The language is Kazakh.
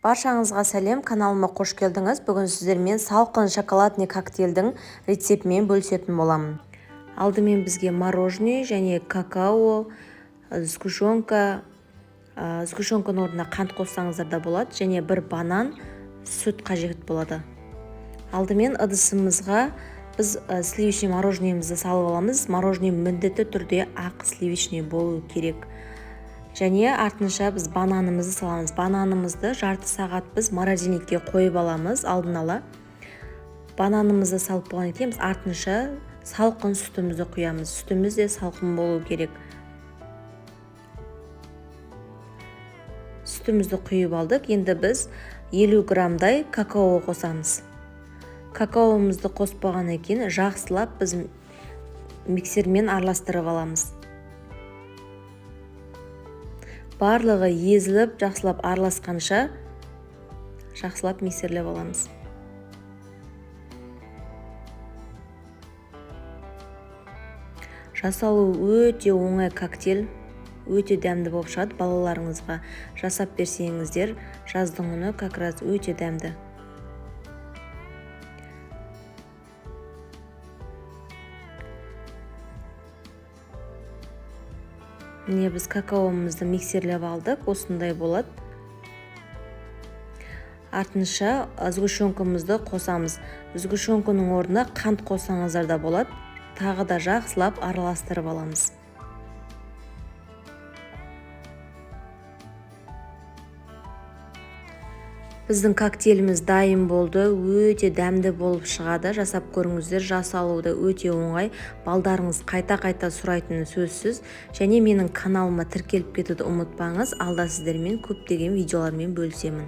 Баршаңызға сәлем, каналыма қош келдіңіз. Бүгін сіздермен салқын шоколадный коктейльдің рецептімен бөлісетін боламын. Алдымен бізге мороженое және какао, сгущенка, сгущенканың орнына қант қоссаңыздар да болады, және бір банан, сүт қажет болады. Алдымен ыдысымызға біз сливочный мороженемізді салып аламыз. Мороженое міндетті түрде ақ сливочный болу керек. Және артынша біз бананымызды саламыз. Бананымызды жарты сағат біз морозильникке қойып аламыз алдын ала. Бананымызды салып болғаннан кейін біз артынша салқын сүтімізді құямыз. Сүтіміз де салқын болу керек. Сүтімізді құйып алдық. Енді біз 50 граммдай какао қосамыз. Какаомызды қосып болғаннан кейін жақсылап біз миксермен араластырып аламыз. Барлығы езіліп, жақсылап араласқанша жақсылап миксерлеп аламыз. Жасалу өте оңай коктейль, өте дәмді болып шығады. Балаларыңызға жасап берсеңіздер, жаздың күні как раз өте дәмді. Міне біз какаомызды миксерлеп алдық, осындай болады. Артынша сгущенкамызды қосамыз. Сгущенканың орнына қант қоссаңыздар да болады. Тағы да жақсылап араластырып аламыз. Біздің коктейліміз дайын болды, өте дәмді болып шығады. Жасап көріңіздер, жасалуы өте оңай. Балдарыңыз қайта-қайта сұрайтыны сөзсіз. Және менің каналыма тіркеліп кетуді ұмытпаңыз. Алда сіздермен көптеген видеолармен бөлісемін.